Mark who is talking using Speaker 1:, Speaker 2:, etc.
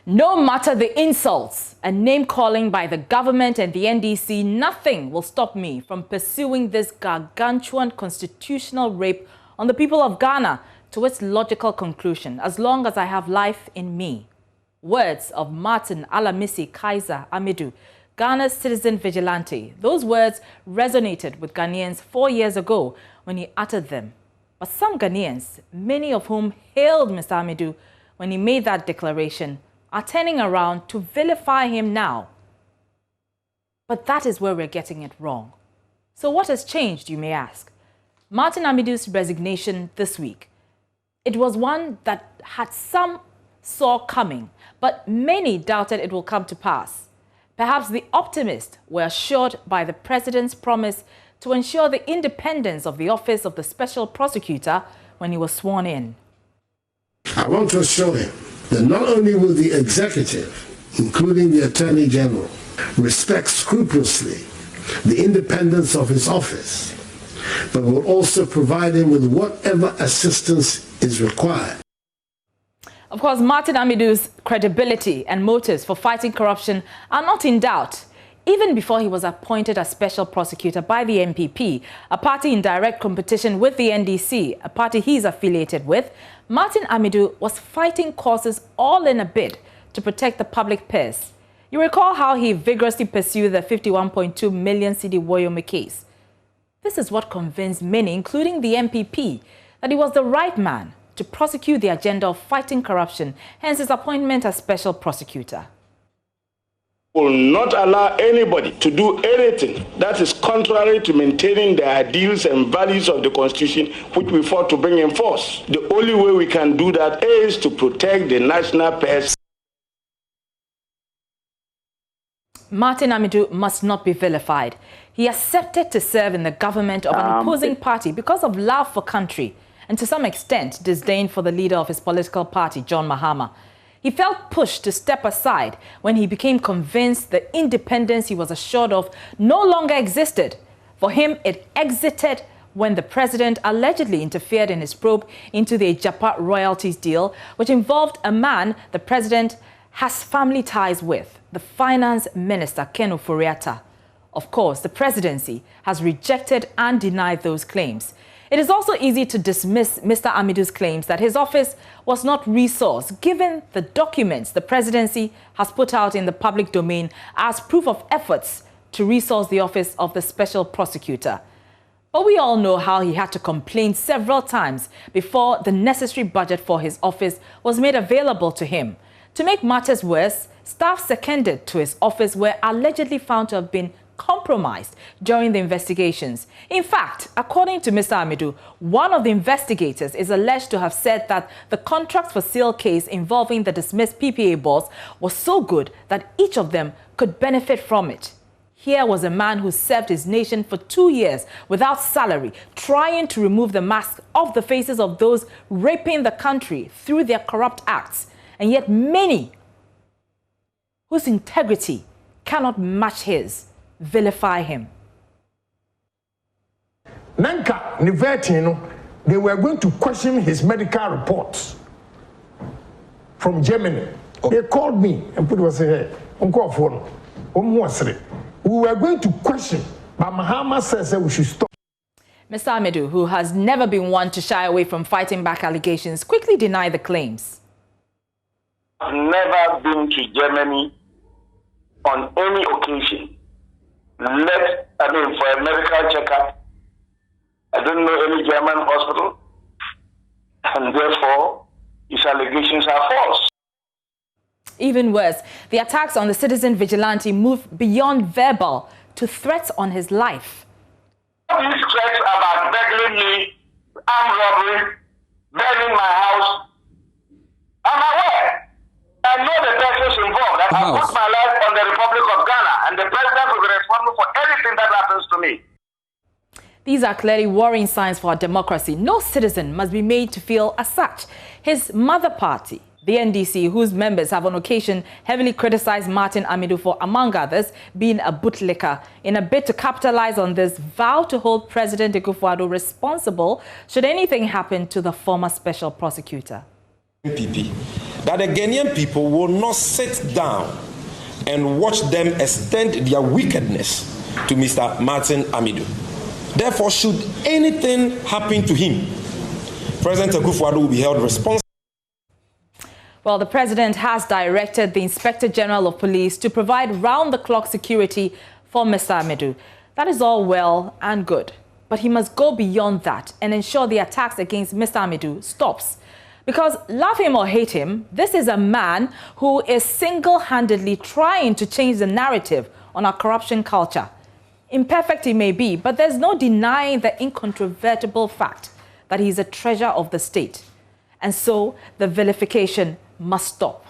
Speaker 1: No matter the insults and name-calling by the government and the NDC, nothing will stop me from pursuing this gargantuan constitutional rape on the people of Ghana to its logical conclusion, as long as I have life in me. Words of Martin Alamisi Kaiser Amidu, Ghana's citizen vigilante. Those words resonated with Ghanaians 4 years ago when he uttered them. But some Ghanaians, many of whom hailed Mr. Amidu when he made that declaration, are turning around to vilify him now. But that is where we're getting it wrong. So what has changed, you may ask? Martin Amidu's resignation this week. It was one that had some saw coming, but many doubted it will come to pass. Perhaps the optimists were assured by the president's promise to ensure the independence of the office of the special prosecutor when he was sworn in.
Speaker 2: I want to assure him that not only will the executive, including the Attorney General, respect scrupulously the independence of his office, but will also provide him with whatever assistance is required.
Speaker 1: Of course, Martin Amidu's credibility and motives for fighting corruption are not in doubt. Even before he was appointed as special prosecutor by the MPP, a party in direct competition with the NDC, a party he's affiliated with, Martin Amidu was fighting causes all in a bid to protect the public purse. You recall how he vigorously pursued the 51.2 million cedi Woyome case. This is what convinced many, including the MPP, that he was the right man to prosecute the agenda of fighting corruption, hence his appointment as special prosecutor.
Speaker 3: Will not allow anybody to do anything that is contrary to maintaining the ideals and values of the Constitution which we fought to bring in force. The only way we can do that is to protect the national purse.
Speaker 1: Martin Amidu must not be vilified. He accepted to serve in the government of an opposing party because of love for country and to some extent disdain for the leader of his political party, John Mahama. He felt pushed to step aside when he became convinced the independence he was assured of no longer existed. For him, it exited when the president allegedly interfered in his probe into the Ejapa royalties deal, which involved a man the president has family ties with, the finance minister, Ken Ofori-Atta. Of course, the presidency has rejected and denied those claims. It is also easy to dismiss Mr. Amidu's claims that his office was not resourced, given the documents the presidency has put out in the public domain as proof of efforts to resource the office of the special prosecutor. But we all know how he had to complain several times before the necessary budget for his office was made available to him. To make matters worse, staff seconded to his office were allegedly found to have been compromised during the investigations. In fact, according to Mr. Amidu, one of the investigators is alleged to have said that the contracts for sale case involving the dismissed PPA boss was so good that each of them could benefit from it. Here was a man who served his nation for 2 years without salary, trying to remove the mask off the faces of those raping the country through their corrupt acts, and yet many whose integrity cannot match his vilify him.
Speaker 4: Nanka Nivetino, they were going to question his medical reports from Germany. They called me and put us here on call phone. We were going to question, but Mahama says we should stop.
Speaker 1: Mr. Amidu, who has never been one to shy away from fighting back allegations, quickly denied the claims.
Speaker 3: I've never been to Germany on any occasion. For a medical checkup. I don't know any German hospital, and therefore his allegations are false.
Speaker 1: Even worse, the attacks on the citizen vigilante moved beyond verbal to threats on his life.
Speaker 3: These threats about burgling me, armed robbery, burning my house, I'm aware. I know the persons involved. I put my life on the Republic of Ghana, and the president will be responsible for anything that happens to me.
Speaker 1: These are clearly worrying signs for our democracy. No citizen must be made to feel as such. His mother party, the NDC, whose members have on occasion heavily criticized Martin Amidu for, among others, being a bootlicker, in a bid to capitalize on this, vow to hold President Akufo-Addo responsible should anything happen to the former special prosecutor.
Speaker 5: MPP. that the Ghanaian people will not sit down and watch them extend their wickedness to Mr. Martin Amidu. Therefore, should anything happen to him, President Akufo-Addo will be held responsible.
Speaker 1: Well, the president has directed the Inspector General of Police to provide round-the-clock security for Mr. Amidu. That is all well and good, but he must go beyond that and ensure the attacks against Mr. Amidu stops. Because love him or hate him, this is a man who is single-handedly trying to change the narrative on our corruption culture. Imperfect he may be, but there's no denying the incontrovertible fact that he's a treasure of the state. And so the vilification must stop.